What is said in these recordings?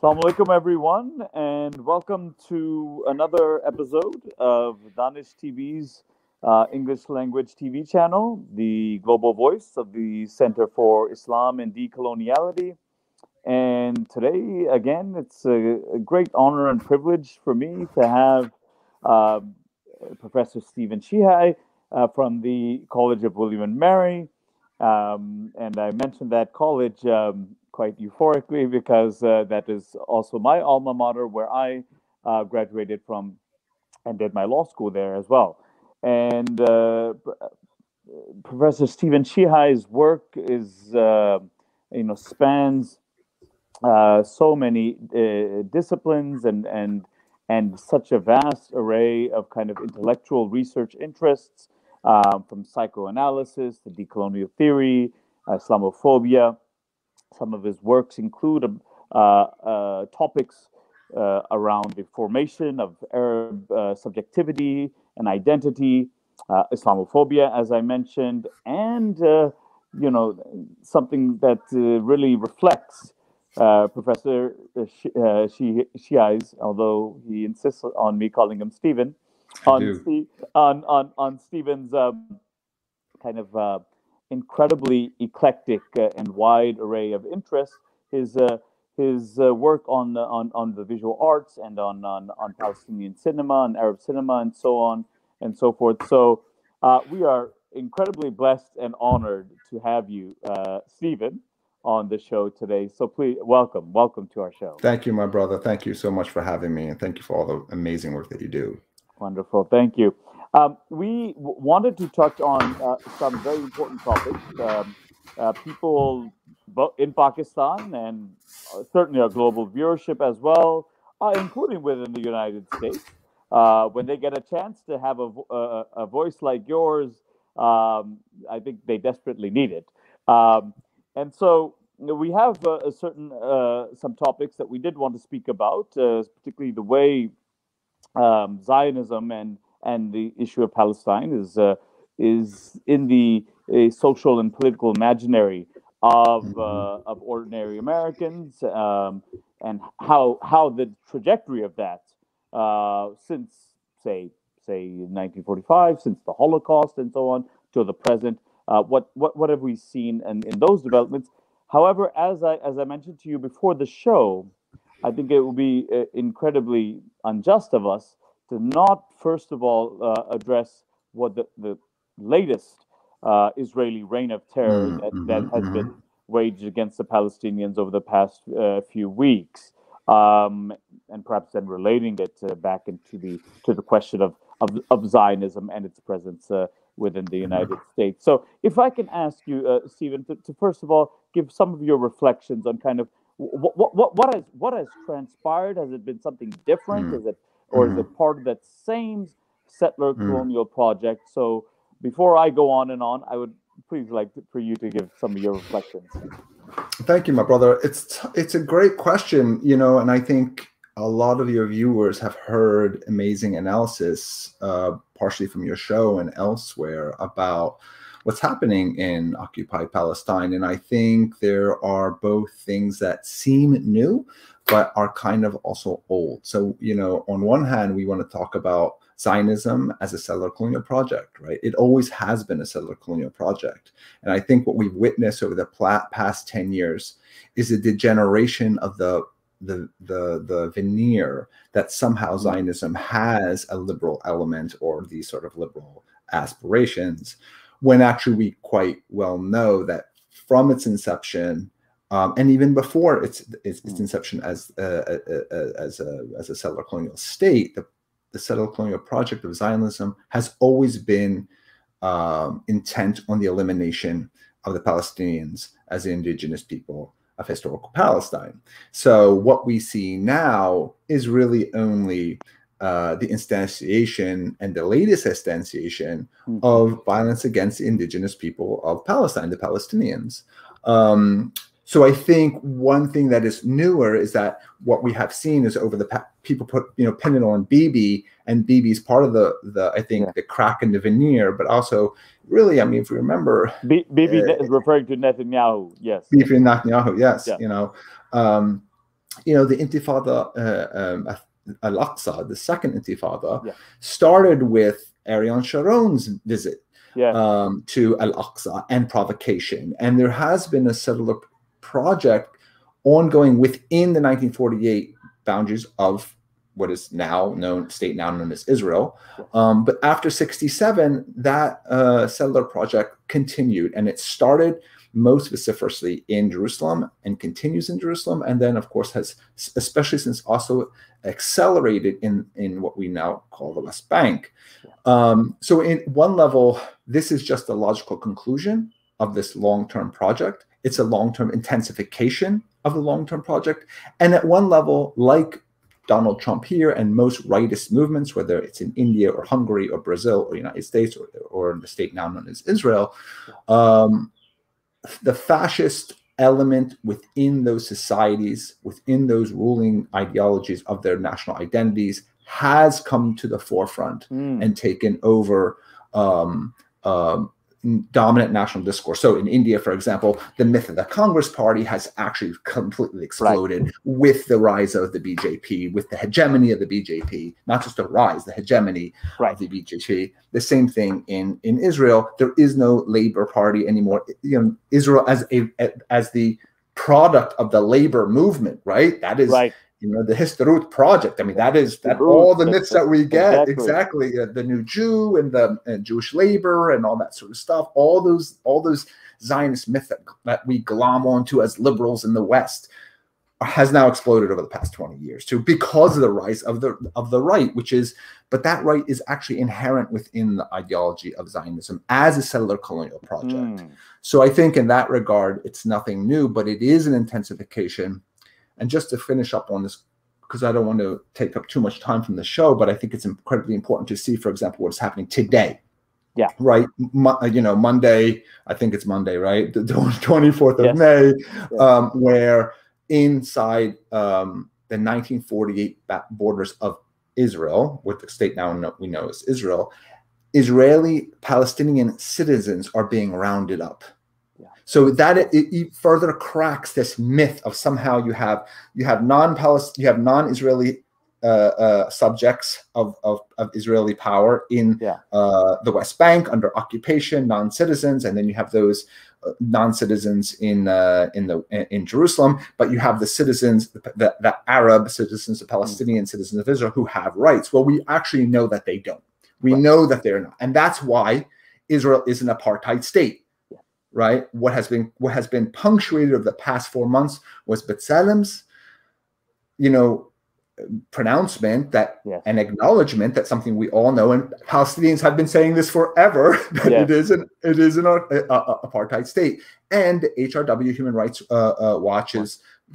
Assalamu alaikum, everyone, and welcome to another episode of Danish TV's English language TV channel, the global voice of the Center for Islam and Decoloniality. And today, again, it's a great honor and privilege for me to have Professor Stephen Sheehi from the College of William and Mary. And I mentioned that college quite euphorically because that is also my alma mater, where I graduated from and did my law school there as well. And Professor Stephen Sheehi's work is, spans so many disciplines and such a vast array of kind of intellectual research interests, from psychoanalysis to decolonial theory, Islamophobia. Some of his works include topics around the formation of Arab subjectivity and identity, Islamophobia, as I mentioned, and something that really reflects Professor Sheehi's, although he insists on me calling him Stephen, on Stephen's kind of incredibly eclectic and wide array of interests. His work on the visual arts and on Palestinian cinema and Arab cinema and so on and so forth. So we are incredibly blessed and honored to have you, Stephen, on the show today. So please welcome to our show. Thank you, my brother. Thank you so much for having me, and thank you for all the amazing work that you do. Wonderful. Thank you. We wanted to touch on some very important topics. People in Pakistan and certainly our global viewership as well, including within the United States, when they get a chance to have a voice like yours, I think they desperately need it. And so we have some topics that we did want to speak about, particularly the way Zionism and the issue of Palestine is in the social and political imaginary of ordinary Americans, and how the trajectory of that since say 1945, since the Holocaust and so on to the present, what have we seen in those developments? However, as I mentioned to you before the show, I think it will be incredibly unjust of us to not, first of all, address what the latest Israeli reign of terror that has been waged against the Palestinians over the past few weeks, and perhaps then relating it back into the question of Zionism and its presence within the United States. So, if I can ask you, Stephen, to first of all give some of your reflections on kind of what has transpired. Has it been something different? Is it part of that same settler colonial project? So before I go on and on, I would please like for you to give some of your reflections. Thank you, my brother. It's a great question, and I think a lot of your viewers have heard amazing analysis, partially from your show and elsewhere, about what's happening in occupied Palestine. And I think there are both things that seem new, but are kind of also old. So, on one hand, we want to talk about Zionism as a settler colonial project, right? It always has been a settler colonial project. And I think what we've witnessed over the past 10 years is a degeneration of the veneer that somehow Zionism has a liberal element or these sort of liberal aspirations, when actually we quite well know that from its inception, and even before its inception as a settler colonial state, the settler colonial project of Zionism has always been intent on the elimination of the Palestinians as the indigenous people of historical Palestine. So what we see now is really only the instantiation and the latest instantiation of violence against the indigenous people of Palestine, the Palestinians. So I think one thing that is newer is that what we have seen is over the people put pin it on Bibi, and Bibi's part of the I think the crack in the veneer, but also really, I mean, if we remember, Bibi is referring to Netanyahu, yes. Bibi Netanyahu, yes, the Intifada al-Aqsa, the second Intifada, started with Ariel Sharon's visit to Al-Aqsa and provocation. And there has been a settler project ongoing within the 1948 boundaries of what is now known as Israel. But after 1967, that settler project continued, and it started most vociferously in Jerusalem and continues in Jerusalem, and then of course has, especially since also accelerated in what we now call the West Bank. So in one level, this is just a logical conclusion of this long-term project. It's a long-term intensification of the long-term project. And at one level, like Donald Trump here and most rightist movements, whether it's in India or Hungary or Brazil or United States or the state now known as Israel, the fascist element within those societies, within those ruling ideologies of their national identities, has come to the forefront and taken over dominant national discourse. So in India, for example, the myth of the Congress Party has actually completely exploded with the rise of the BJP, with the hegemony of the BJP, not just the rise, the hegemony of the BJP. The same thing in Israel. There is no Labor Party anymore. Israel as the product of the labor movement, right? That is the Historut project. I mean, that all the myths that we get, exactly. The new Jew and the Jewish labor and all that sort of stuff. All those Zionist myths that we glom onto as liberals in the West has now exploded over the past 20 years too, because of the rise of the right, but that right is actually inherent within the ideology of Zionism as a settler colonial project. So I think in that regard, it's nothing new, but it is an intensification. And just to finish up on this, because I don't want to take up too much time from the show, but I think it's incredibly important to see, for example, what's happening today. Right. Monday, I think it's Monday, right? The 24th of May, where inside the 1948 borders of Israel, what the state now we know as Israel, Israeli Palestinian citizens are being rounded up. So that it further cracks this myth of somehow you have non-Israeli subjects of Israeli power in the West Bank under occupation, non-citizens, and then you have those non-citizens in Jerusalem. But you have the citizens, the Arab citizens, the Palestinian citizens of Israel who have rights. Well, we actually know that they don't. We know that they're not, and that's why Israel is an apartheid state. Right. What has been punctuated over the past 4 months was B'Tselem's, pronouncement that an acknowledgement that something we all know, and Palestinians have been saying this forever, that it is an apartheid state. And HRW, Human Rights Watch,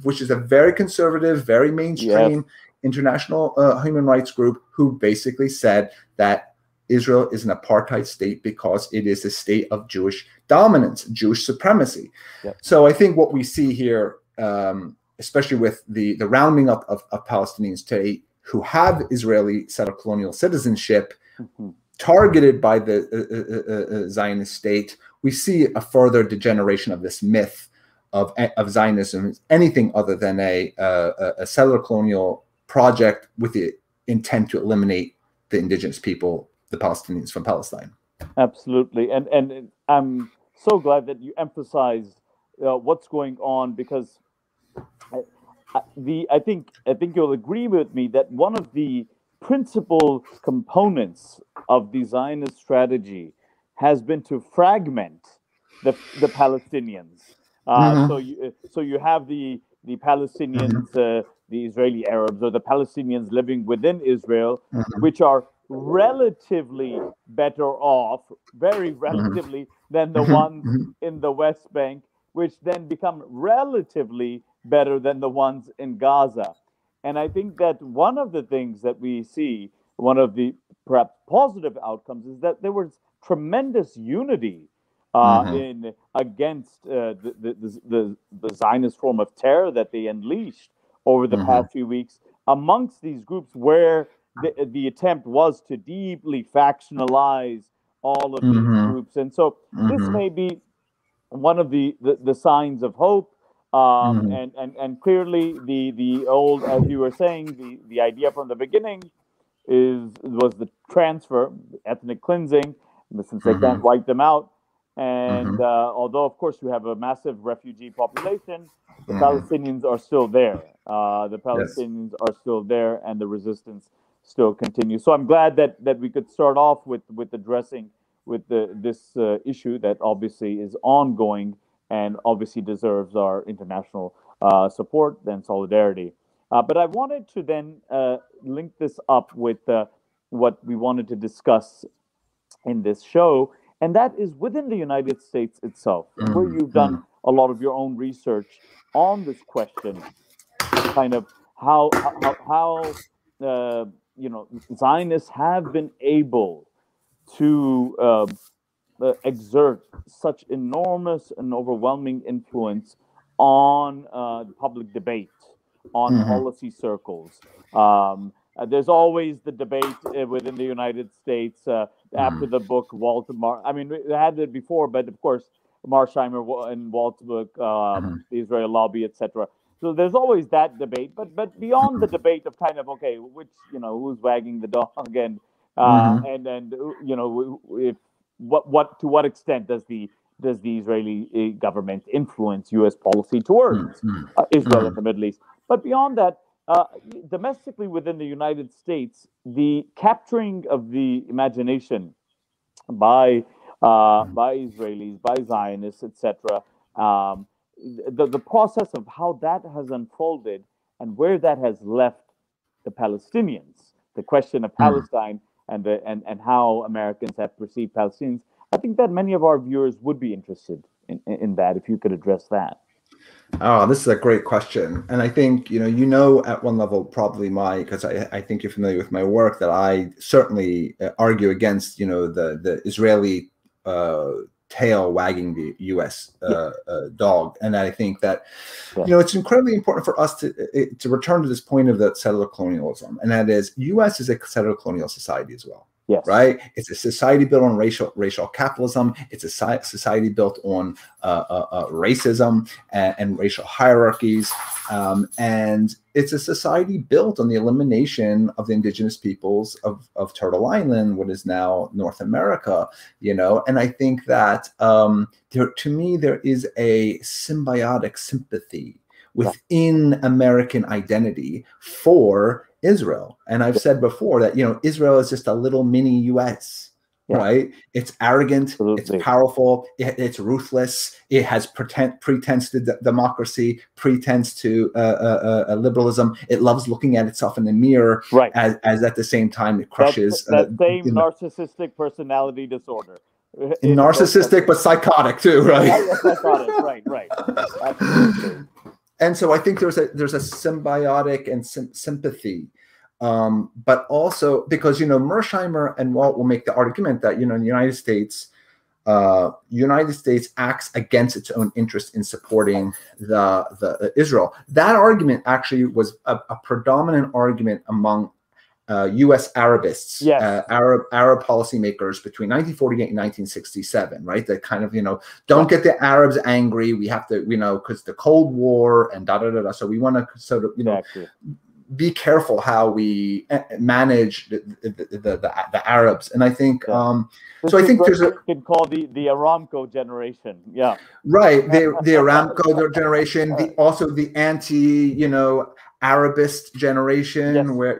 which is a very conservative, very mainstream international human rights group, who basically said that Israel is an apartheid state because it is a state of Jewish dominance, Jewish supremacy. So I think what we see here, especially with the rounding up of Palestinians today who have Israeli settler colonial citizenship, targeted by the Zionist state, we see a further degeneration of this myth of Zionism as anything other than a settler colonial project with the intent to eliminate the indigenous people, the Palestinians, from Palestine. Absolutely, and I'm so glad that you emphasized what's going on, because I think you'll agree with me that one of the principal components of the Zionist strategy has been to fragment the Palestinians. So you have the Palestinians, the Israeli Arabs, or the Palestinians living within Israel, which are relatively better off, very relatively, than the ones in the West Bank, which then become relatively better than the ones in Gaza. And I think that one of the things that we see, one of the perhaps positive outcomes, is that there was tremendous unity against the Zionist form of terror that they unleashed over the past few weeks amongst these groups, where the attempt was to deeply factionalize all of these groups. And so this may be one of the signs of hope. And clearly the old, as you were saying, the idea from the beginning was the transfer, ethnic cleansing, since they can't wipe them out. And although, of course, you have a massive refugee population, the Palestinians are still there. The Palestinians are still there, and the resistance still continues. So I'm glad that we could start off with addressing this issue that obviously is ongoing and obviously deserves our international support and solidarity. But I wanted to then link this up with what we wanted to discuss in this show, and that is within the United States itself, where you've done a lot of your own research on this question, kind of how Zionists have been able to exert such enormous and overwhelming influence on the public debate, on policy circles. There's always the debate within the United States after the book Walter I mean, we had it before, but of course, Marsheimer and Walt's book, the Israel Lobby, etc. So there's always that debate, but beyond the debate of kind of, okay, which, who's wagging the dog, and if what to what extent does the Israeli government influence U.S. policy towards Israel and the Middle East? But beyond that, domestically within the United States, the capturing of the imagination by Israelis, by Zionists, etc., the process of how that has unfolded and where that has left the Palestinians, the question of Palestine and how Americans have perceived Palestinians. I think that many of our viewers would be interested in that, if you could address that. Oh, this is a great question. And I think, at one level, probably because I think you're familiar with my work, that I certainly argue against, the Israeli tail wagging the U.S. Dog. And I think that, it's incredibly important for us to return to this point of the settler colonialism. And that is, U.S. is a settler colonial society as well. Yes. Right. It's a society built on racial capitalism. It's a society built on racism and racial hierarchies. And it's a society built on the elimination of the indigenous peoples of Turtle Island, what is now North America, And I think that to me, there is a symbiotic sympathy within American identity for Israel. And I've said before that, Israel is just a little mini US, right? It's arrogant, it's powerful, it's ruthless, it has pretense to democracy, pretense to liberalism. It loves looking at itself in the mirror, as at the same time it crushes. That same narcissistic personality disorder. Narcissistic, but psychotic too, right? Psychotic, right. Absolutely. And so I think there's a symbiotic and sympathy, but also because Mersheimer and Walt will make the argument that the United States acts against its own interest in supporting the Israel. That argument actually was a predominant argument among U.S. Arabists, Arab policymakers between 1948 and 1967, right? That kind of, don't get the Arabs angry. We have to, because the Cold War and So we want to sort of, be careful how we manage the Arabs. And I think, so I think there's a... You can call the Aramco generation. Yeah. Right. The Aramco generation, also the Arabist generation, where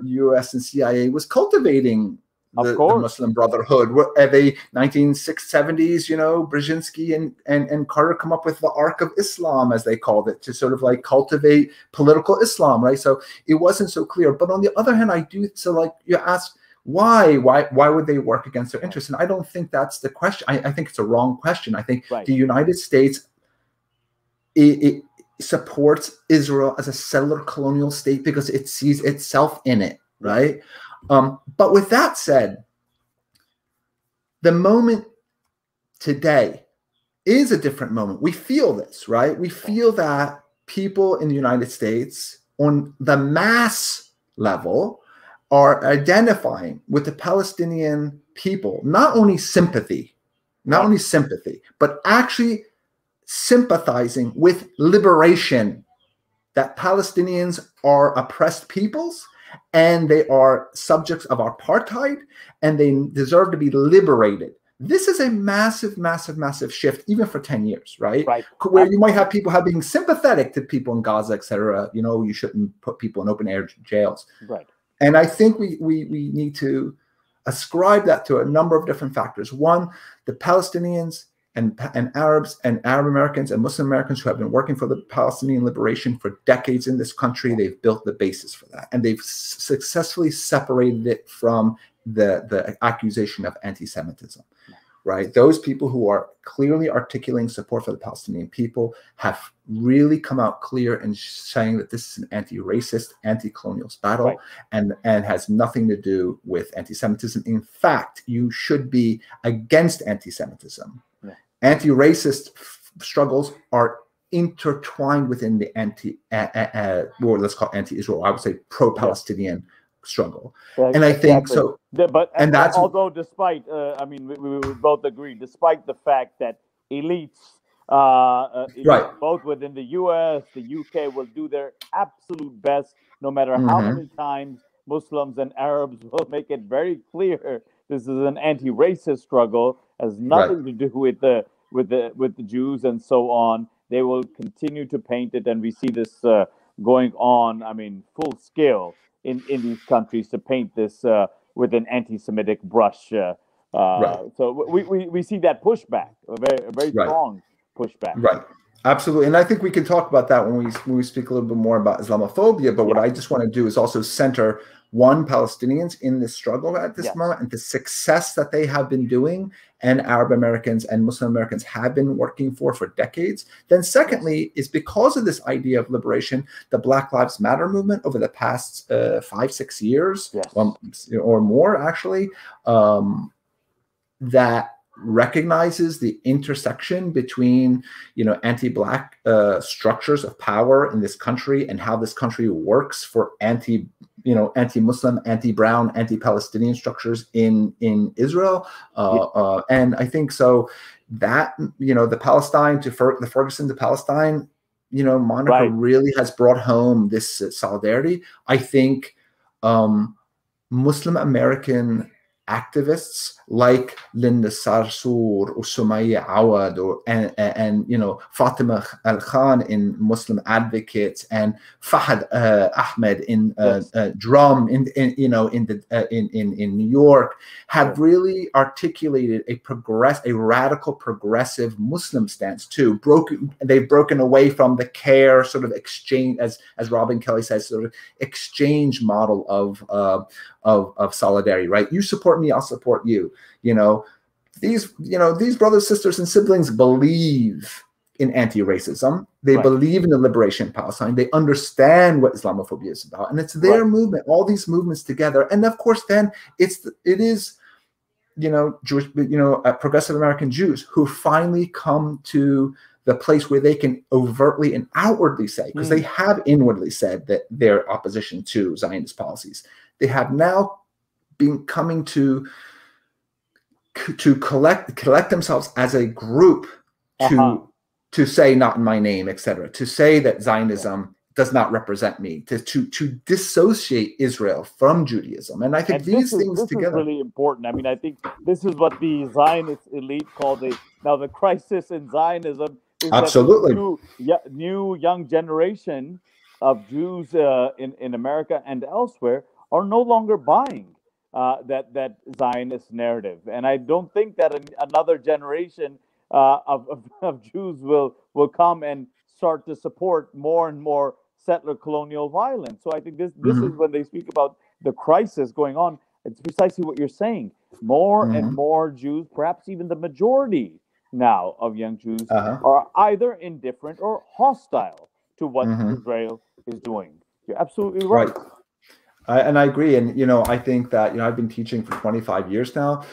U.S. and CIA was cultivating the Muslim Brotherhood. The 1970s, Brzezinski and Carter come up with the Ark of Islam, as they called it, to sort of like cultivate political Islam, right? So it wasn't so clear. But on the other hand, you ask, why would they work against their interests? And I don't think that's the question. I think it's a wrong question. I think the United States, it supports Israel as a settler colonial state because it sees itself in it, right? But with that said, the moment today is a different moment. We feel this, right? We feel that people in the United States on the mass level are identifying with the Palestinian people, not only sympathy, but actually sympathizing with liberation, that Palestinians are oppressed peoples and they are subjects of apartheid and they deserve to be liberated. This is a massive, massive, massive shift, even for 10 years, right? Where you might have people being sympathetic to people in Gaza, etc. You know, you shouldn't put people in open air jails. Right. And I think we need to ascribe that to a number of different factors. One, the Palestinians and Arabs and Arab Americans and Muslim Americans who have been working for the Palestinian liberation for decades in this country, they've built the basis for that. And they've successfully separated it from the accusation of anti-Semitism, right? Those people who are clearly articulating support for the Palestinian people have really come out clear in saying that this is an anti-racist, anti-colonialist battle, and has nothing to do with anti-Semitism. In fact, you should be against anti-Semitism. Anti-racist struggles are intertwined within the or let's call it anti-Israel, I would say pro-Palestinian struggle. And I think so. But and that's although despite, I mean, we both agree, despite the fact that elites, both within the US, the UK, will do their absolute best, no matter how many times Muslims and Arabs will make it very clear this is an anti-racist struggle, has nothing to do with the Jews and so on. They will continue to paint it, and we see this going on, I mean, full scale in these countries, to paint this with an anti-Semitic brush. So we see that pushback, a very strong pushback. Right. Absolutely. And I think we can talk about that when we speak a little bit more about Islamophobia. But what I just want to do is also center Palestinians in this struggle at this moment, and the success that they have been doing, and Arab Americans and Muslim Americans have been working for decades. Then secondly, is because of this idea of liberation, the Black Lives Matter movement over the past 5-6 years, or more actually, that recognizes the intersection between, anti-Black structures of power in this country and how this country works for anti-Muslim, anti-Brown, anti-Palestinian structures in Israel. And I think so that, the Palestine to the Ferguson to Palestine, moniker really has brought home this solidarity. I think Muslim American activists like Linda Sarsour or Sumaya Awad and Fatima Al-Khan in Muslim Advocates, and Fahad Ahmed in Drum in New York have really articulated a radical progressive Muslim stance too. They've broken away from the care sort of exchange, as Robin Kelly says, sort of exchange model of solidarity, right? You support me, I'll support you. These brothers, sisters, and siblings believe in anti-racism. They believe in the liberation of Palestine. They understand what Islamophobia is about, and it's their movement. All these movements together, and of course, then it is Jewish, progressive American Jews who finally come to the place where they can overtly and outwardly say, because they have inwardly said that their opposition to Zionist policies, they have now been coming to collect themselves as a group to say not in my name, etc., to say that Zionism does not represent me, to dissociate Israel from Judaism. And I think these things together is really important. I mean, I think this is what the Zionist elite call the crisis in Zionism. Is absolutely new young generation of Jews in America and elsewhere are no longer buying that Zionist narrative, and I don't think that another generation of Jews will come and start to support more and more settler colonial violence. So I think this is when they speak about the crisis going on. It's precisely what you're saying. More and more Jews, perhaps even the majority now of young Jews, are either indifferent or hostile to what Israel is doing. You're absolutely right. And I agree. And, I think that, I've been teaching for 25 years now.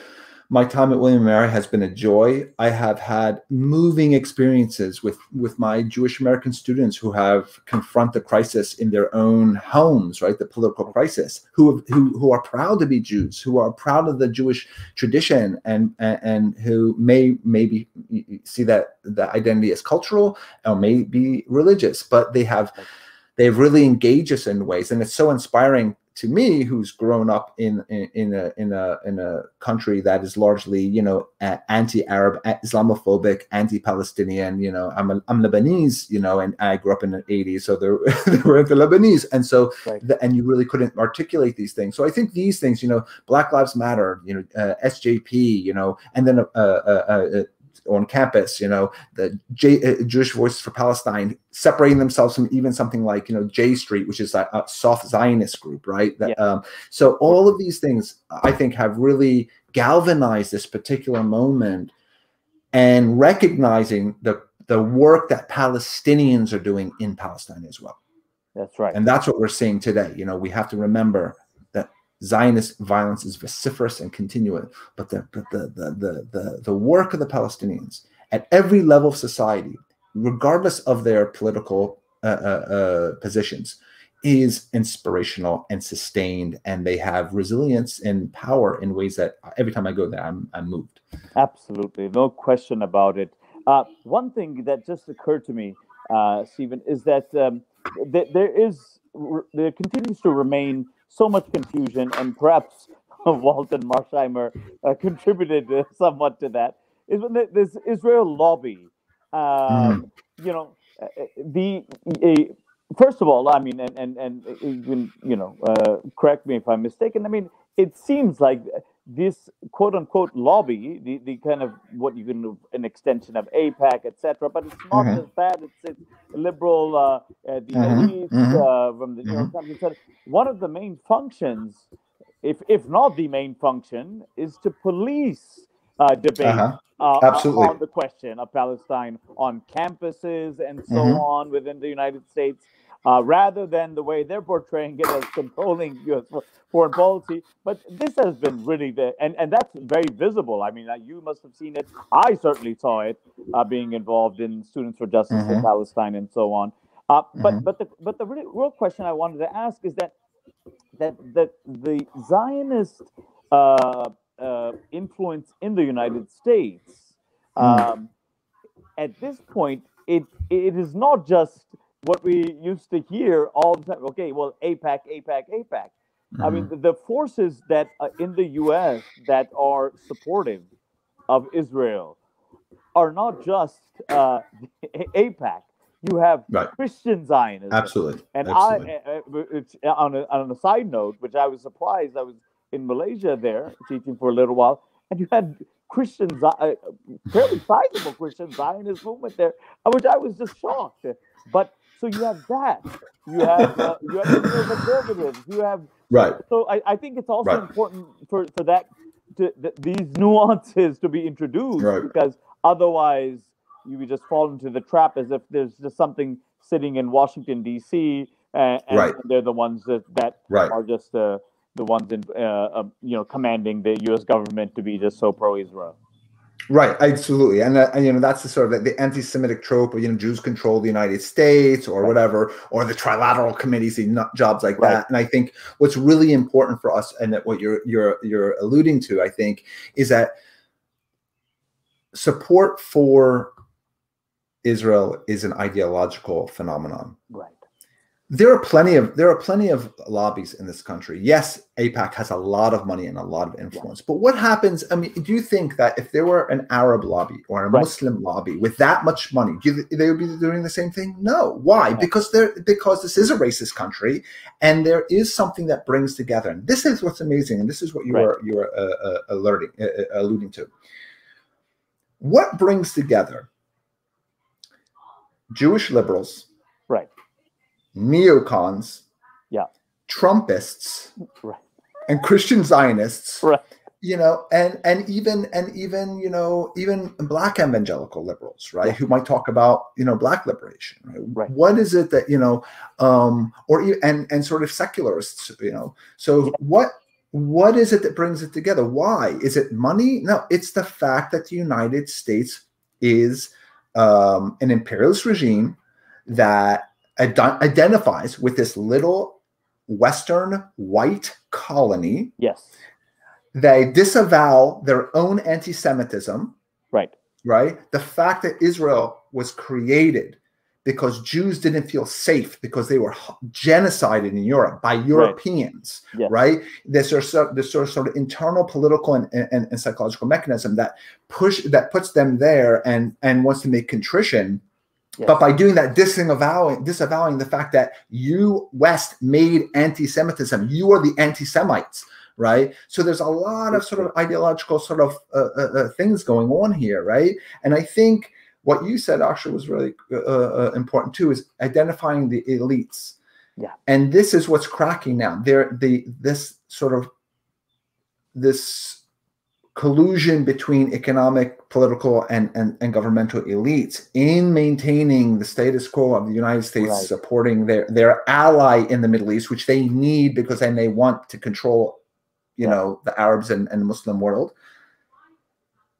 My time at William & Mary has been a joy. I have had moving experiences with my Jewish American students who have confront the crisis in their own homes, right? The political crisis, who are proud to be Jews, who are proud of the Jewish tradition, and who maybe see that the identity as cultural or maybe religious, but they've really engaged us in ways, and it's so inspiring to me, who's grown up in a country that is largely, you know, anti-Arab, Islamophobic, anti-Palestinian. You know, I'm Lebanese, you know, and I grew up in the 80s, so they were into Lebanese, and so and you really couldn't articulate these things. So I think these things, you know, Black Lives Matter, you know, SJP, you know, and then on campus, you know, the Jewish Voices for Palestine separating themselves from even something like, you know, J Street, which is a soft Zionist group, right? So all of these things, I think, have really galvanized this particular moment, and recognizing the work that Palestinians are doing in Palestine as well. That's right. And that's what we're seeing today. You know, we have to remember that Zionist violence is vociferous and continuing, but the work of the Palestinians at every level of society, regardless of their political positions, is inspirational and sustained, and they have resilience and power in ways that every time I go there, I'm moved. Absolutely, no question about it. One thing that just occurred to me, Stephen, is that there continues to remain so much confusion, and perhaps Walton Marsheimer contributed somewhat to that, is when this Israel lobby, you know, first of all, I mean, and even, you know, correct me if I'm mistaken, I mean, it seems like this quote unquote lobby, the kind of what you can, an extension of AIPAC, etc., but it's not just that, it's liberal, the elites from the New York Times, etc. One of the main functions, if not the main function, is to police debate on the question of Palestine on campuses and so on within the United States, rather than the way they're portraying it as controlling U.S. foreign policy. But this has been really and that's very visible. I mean, you must have seen it. I certainly saw it, being involved in Students for Justice in Palestine and so on. But the real question I wanted to ask is that the Zionist influence in the United States, at this point, it is not just what we used to hear all the time. Okay, well, AIPAC. I mean, the forces that in the U.S. that are supportive of Israel are not just AIPAC. You have Christian Zionism. Absolutely. And Absolutely. On a side note, which I was surprised, I was in Malaysia there teaching for a little while, and you had fairly sizable Christian Zionist movement there, which I was just shocked. But so you have that. You have Israel conservatives. You have So I think it's also important for that these nuances to be introduced, because otherwise you would just fall into the trap as if there's just something sitting in Washington D.C. and they're the ones that are just the ones in you know, commanding the U.S. government to be just so pro-Israel. Right, absolutely, and you know, that's the sort of the anti-Semitic trope of, you know, Jews control the United States or whatever, or the trilateral committees, jobs like that. And I think what's really important for us, and that what you're alluding to, I think, is that support for Israel is an ideological phenomenon. Right. There are plenty of lobbies in this country. Yes, AIPAC has a lot of money and a lot of influence. But what happens? I mean, do you think that if there were an Arab lobby or a Muslim lobby with that much money, they would be doing the same thing? No. Why? Because this is a racist country, and there is something that brings together. And this is what's amazing, and this is what you were alluding to. What brings together Jewish liberals, neocons, Trumpists, and Christian Zionists, you know, and even you know, even Black evangelical liberals, who might talk about, you know, Black liberation, What is it that, you know, and sort of secularists, you know? So what what is it that brings it together? Why? Is it money? No, it's the fact that the United States is an imperialist regime that identifies with this little Western white colony. Yes. They disavow their own anti-Semitism. Right. Right? The fact that Israel was created because Jews didn't feel safe because they were genocided in Europe by Europeans, right? Yes. Right? This sort of internal political and psychological mechanism that puts them there and wants to make contrition. Yes. But by doing that, disavowing the fact that you, West, made anti-Semitism, you are the anti-Semites, right? So there's a lot of sort of ideological sort of things going on here, right? And I think what you said actually was really important too, is identifying the elites. Yeah. And this is what's cracking now. This collusion between economic, political, and governmental elites in maintaining the status quo of the United States, right, supporting their ally in the Middle East, which they need because then they want to control, you know, the Arabs and the Muslim world,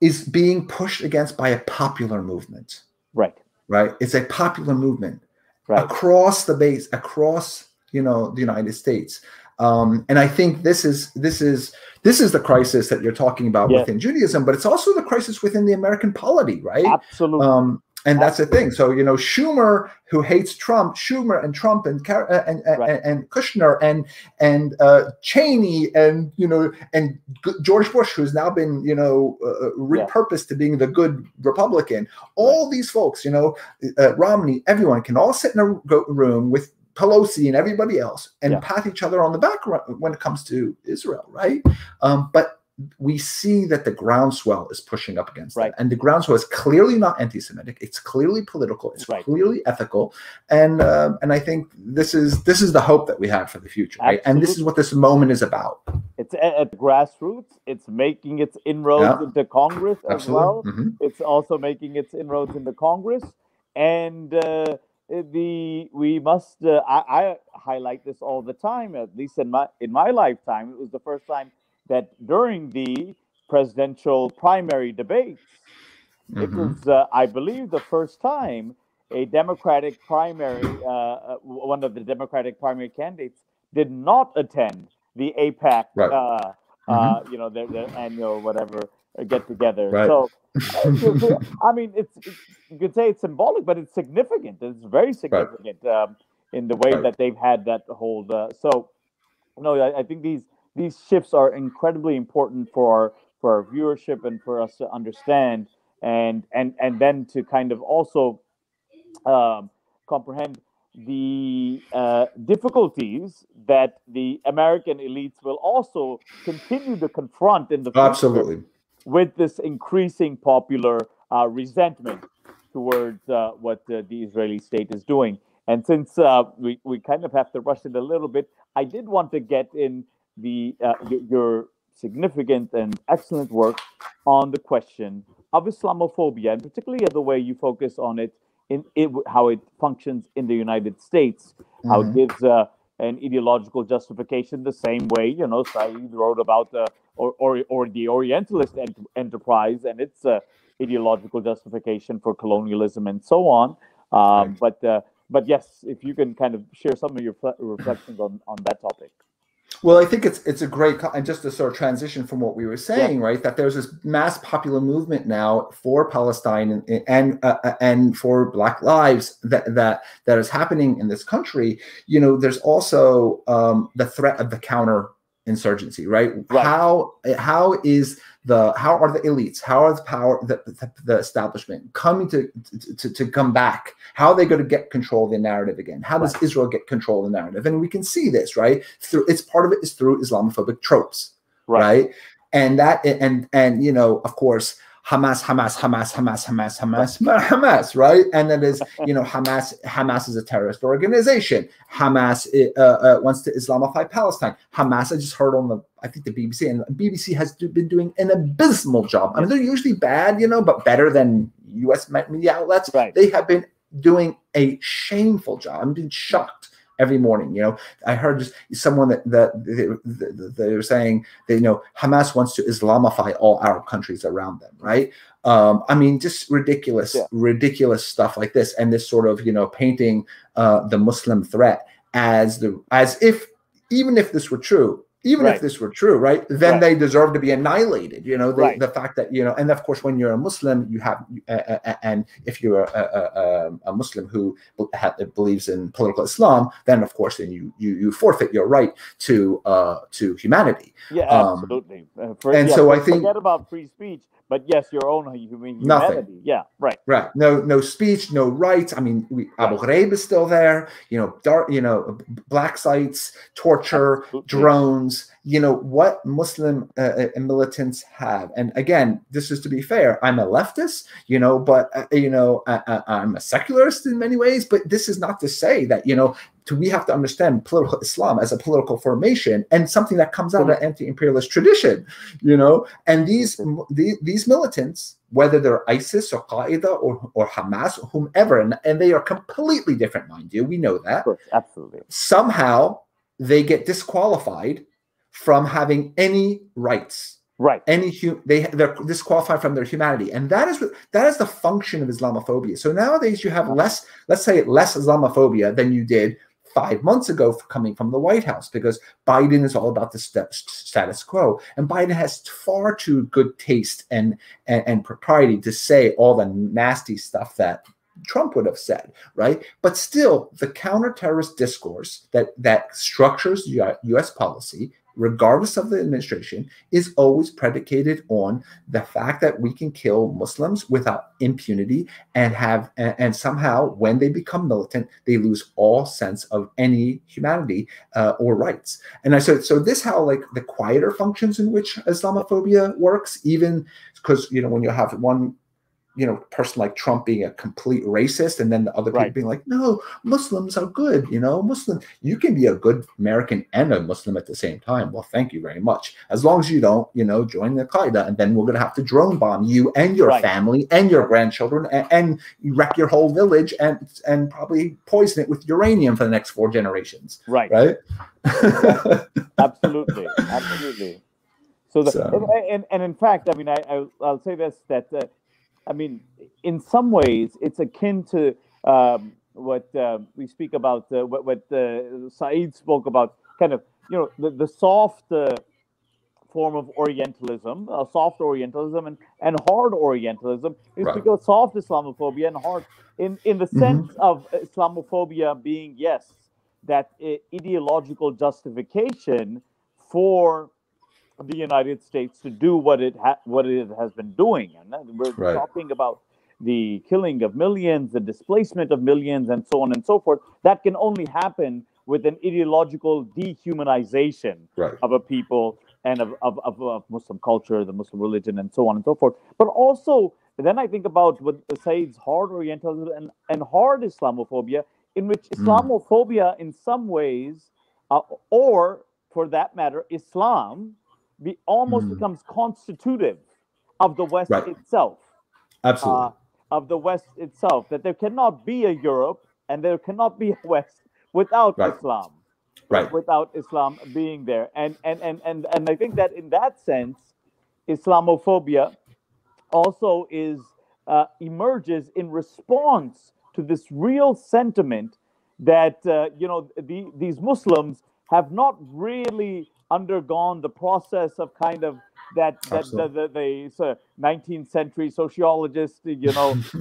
is being pushed against by a popular movement. Right. Right. It's a popular movement, right, across the base, across, you know, the United States. And I think this is the crisis that you're talking about, yes, within Judaism, but it's also the crisis within the American polity, right? Absolutely. And that's the thing. So, you know, Schumer, who hates Trump, and Kushner and Cheney and, you know, and George Bush, who's now been, you know, repurposed to being the good Republican. All these folks, you know, Romney, everyone can all sit in a room with Pelosi and everybody else and pat each other on the back when it comes to Israel, right? But we see that the groundswell is pushing up against that. And the groundswell is clearly not anti-Semitic. It's clearly political. It's clearly ethical. And I think this is the hope that we have for the future, right? Absolutely. And this is what this moment is about. It's at grassroots. It's making its inroads into Congress as well. Mm-hmm. It's also making its inroads into Congress. And we must I highlight this all the time, at least in my lifetime. It was the first time that during the presidential primary debates, it was, I believe, the first time a Democratic primary, one of the Democratic primary candidates did not attend the AIPAC, you know, their annual whatever get together. Right. So, I mean, you could say it's symbolic, but it's significant. It's very significant in the way that they've had that hold. So, no, I think these shifts are incredibly important for our viewership and for us to understand, and then to kind of also comprehend the difficulties that the American elites will also continue to confront in the future. Absolutely. With this increasing popular resentment towards what the Israeli state is doing. And since we kind of have to rush it a little bit, I did want to get in your significant and excellent work on the question of Islamophobia, and particularly the way you focus on it, how it functions in the United States, how it gives an ideological justification the same way, you know, Said wrote about or the Orientalist enterprise and its ideological justification for colonialism and so on. But yes, if you can kind of share some of your reflections on that topic. Well, I think it's a great, and just to sort of transition from what we were saying, right? That there's this mass popular movement now for Palestine and for Black lives that is happening in this country. You know, there's also the threat of the counter insurgency, right? How are the elites, how are the power, the establishment coming to come back? How are they going to get control of the narrative again? How does Israel get control of the narrative? And we can see this, right? Part of it is through Islamophobic tropes, right? And that, and you know, of course, Hamas, right? And that is, you know, Hamas is a terrorist organization. Hamas wants to Islamify Palestine. Hamas, I just heard on I think the BBC, and BBC has been doing an abysmal job. I mean, they're usually bad, you know, but better than U.S. media outlets. They have been doing a shameful job. I'm being shocked every morning. I heard just someone that they were saying that Hamas wants to Islamify all Arab countries around them, right? I mean, just ridiculous stuff like this, and this sort of painting the Muslim threat as if even if this were true. If this were true, right, then they deserve to be annihilated. The fact that and of course, when you're a Muslim, you have, and if you're a Muslim who believes in political Islam, then of course, then you forfeit your right to humanity. Yeah, absolutely. So I think forget about free speech, but yes, your own humanity. Nothing. Yeah, right. No speech, no rights. I mean, Abu Ghraib is still there. Black sites, torture, drones. What Muslim militants have, and again, this is to be fair. I'm a leftist, but I'm a secularist in many ways. But this is not to say that we have to understand political Islam as a political formation and something that comes out of anti-imperialist tradition, And these militants, whether they're ISIS or Qaeda or Hamas or whomever, and they are completely different, mind you. We know that. Of course, absolutely. Somehow they get disqualified from having any rights. Right. They're disqualified from their humanity. And that is the function of Islamophobia. So nowadays you have less Islamophobia than you did 5 months ago coming from the White House, because Biden is all about the status quo. And Biden has far too good taste and propriety to say all the nasty stuff that Trump would have said, right? But still, the counter-terrorist discourse that structures U.S. policy, regardless of the administration, is always predicated on the fact that we can kill Muslims without impunity and somehow when they become militant, they lose all sense of any humanity or rights. And so this how the quieter functions in which Islamophobia works, even because when you have one person like Trump being a complete racist, and then the other people being like, no, Muslims are good, you can be a good American and a Muslim at the same time. Well, thank you very much. As long as you don't, join the Qaeda, and then we're going to have to drone bomb you and your family and your grandchildren and wreck your whole village and probably poison it with uranium for the next 4 generations. Right? Absolutely. So, and in fact, I mean, I'll say this, that I mean, in some ways, it's akin to what we speak about, what Saeed spoke about, kind of, the soft form of Orientalism, soft Orientalism and hard Orientalism. We speak of soft Islamophobia and hard, in the sense of Islamophobia being, yes, that ideological justification for the United States to do what it has been doing, and we're talking about the killing of millions, the displacement of millions, and so on and so forth. That can only happen with an ideological dehumanization of a people and of Muslim culture, the Muslim religion, and so on and so forth. But also, then I think about what Said's hard Orientalism and hard Islamophobia, in which Islamophobia, in some ways, or for that matter, Islam, almost becomes constitutive of the West itself. Absolutely. Of the West itself, that there cannot be a Europe and there cannot be a West without Islam. Without Islam being there. And I think that in that sense, Islamophobia also emerges in response to this real sentiment that these Muslims have not really undergone the process of kind of that the 19th century sociologists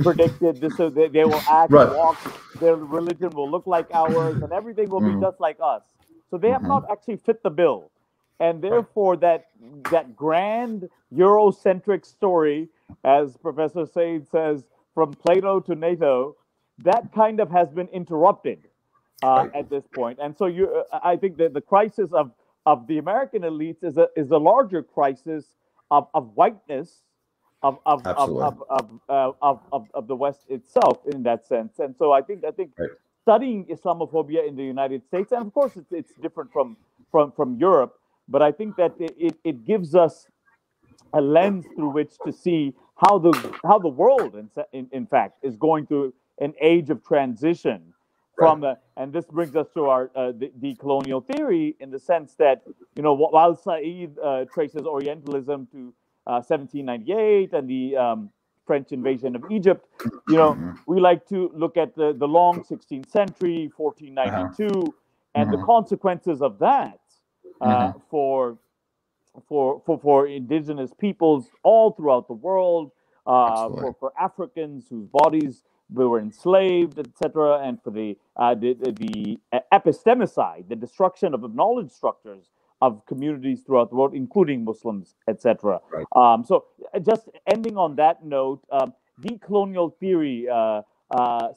predicted this, so they will act and walk, their religion will look like ours and everything will be just like us. So they have not actually fit the bill, and therefore that grand Eurocentric story, as Professor Said says, from Plato to NATO, that kind of has been interrupted at this point. And so I think that the crisis of the American elites is a larger crisis of whiteness of the West itself in that sense. And so I think studying Islamophobia in the United States, and of course it's different from Europe, but I think that it gives us a lens through which to see how the world in fact is going through an age of transition from and this brings us to our the colonial theory, in the sense that, while Said traces Orientalism to 1798 and the French invasion of Egypt, we like to look at the long 16th century, 1492, and the consequences of that for indigenous peoples all throughout the world, for Africans whose bodies were enslaved, etc., and for the epistemicide, the destruction of the knowledge structures of communities throughout the world, including Muslims, etc. Right. So, just ending on that note, decolonial theory,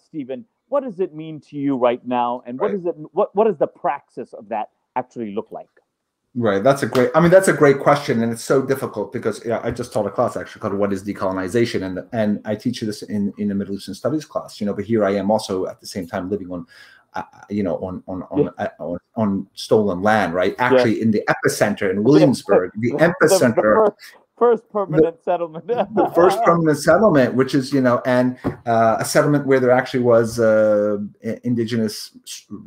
Stephen, what does it mean to you right now, and what does the praxis of that actually look like? Right. That's a great question. And it's so difficult because I just taught a class actually called "What is Decolonization?" And I teach this in the Middle Eastern Studies class, but here I am also at the same time living on, on stolen land, right? Actually in the epicenter in Williamsburg, the epicenter. First permanent settlement. The first permanent settlement, which is, and a settlement where there actually was indigenous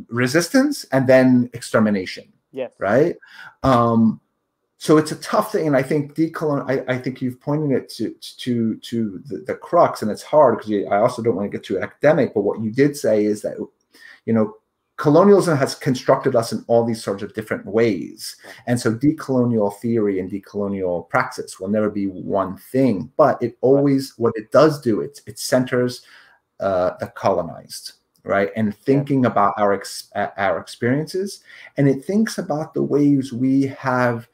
resistance and then extermination. Yes. Right. So it's a tough thing, and I think I think you've pointed it to the crux, and it's hard because I also don't want to get too academic. But what you did say is that colonialism has constructed us in all these sorts of different ways, and so decolonial theory and decolonial praxis will never be one thing. But it always, what it does do, it centers the colonized. Right, and thinking about our experiences, and it thinks about the ways we have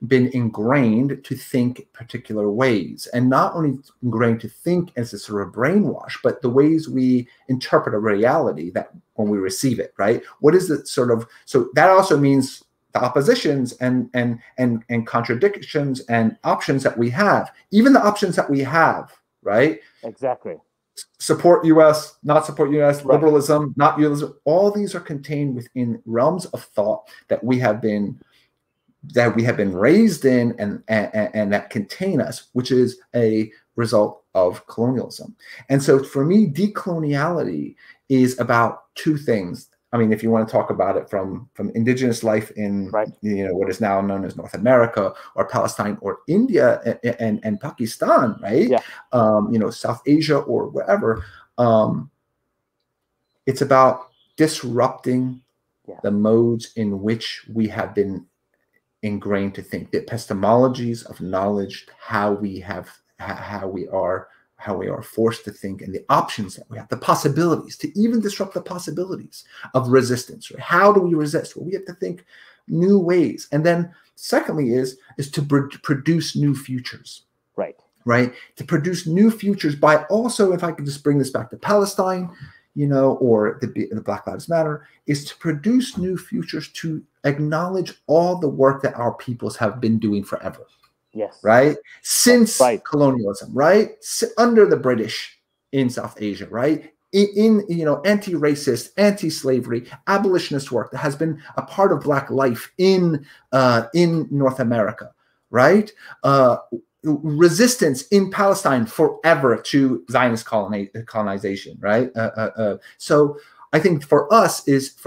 been ingrained to think particular ways, and not only ingrained to think as a sort of brainwash, but the ways we interpret a reality that when we receive it. Right, what is the sort of, so that also means the oppositions and contradictions and options that we have, even the options that we have. Right, exactly. Support U.S., not support U.S., liberalism, not liberalism. All these are contained within realms of thought that we have been raised in, and that contain us, which is a result of colonialism. And so, for me, decoloniality is about two things. I mean, if you want to talk about it from indigenous life in what is now known as North America, or Palestine, or India and Pakistan, right? Yeah. South Asia or wherever. It's about disrupting the modes in which we have been ingrained to think, the epistemologies of knowledge, how we are forced to think, and the options that we have, the possibilities, to even disrupt the possibilities of resistance. Right? How do we resist? Well, we have to think new ways. And then secondly is to produce new futures. Right? To produce new futures by also, if I could just bring this back to Palestine, or the Black Lives Matter, is to produce new futures, to acknowledge all the work that our peoples have been doing forever. Yes. Right? Since colonialism, right? Under the British in South Asia, right? In anti-racist, anti-slavery, abolitionist work that has been a part of Black life in North America, right? Resistance in Palestine forever to Zionist colonization, right? So I think for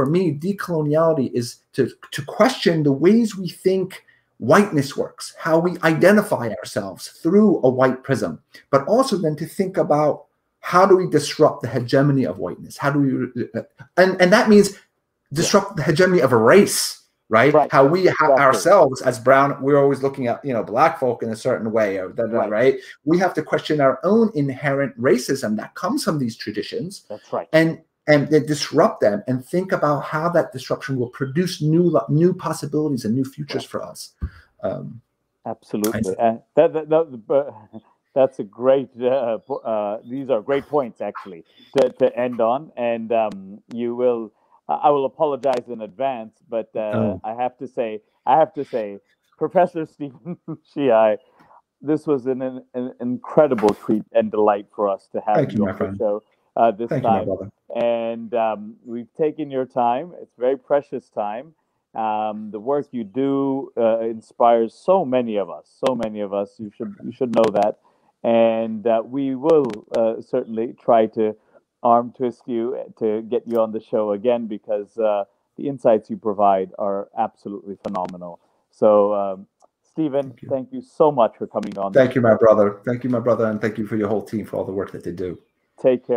me, decoloniality is to question the ways we think whiteness works, how we identify ourselves through a white prism, but also then to think about how do we disrupt the hegemony of whiteness? How do we, and that means disrupt the hegemony of a race, right? How we ourselves as brown, we're always looking at, Black folk in a certain way, or right? We have to question our own inherent racism that comes from these traditions. That's right. And then disrupt them and think about how that disruption will produce new possibilities and new futures for us. Absolutely. That's a great, these are great points actually to end on. And I will apologize in advance, but I have to say, Professor Stephen Sheehi, this was an incredible treat and delight for us to have you on the show this time. And we've taken your time. It's very precious time. The work you do inspires so many of us. You should know that. And we will certainly try to arm twist you to get you on the show again, because the insights you provide are absolutely phenomenal. So, Stephen, thank you so much for coming on. Thank you, my brother. Thank you, my brother, and thank you for your whole team for all the work that they do. Take care.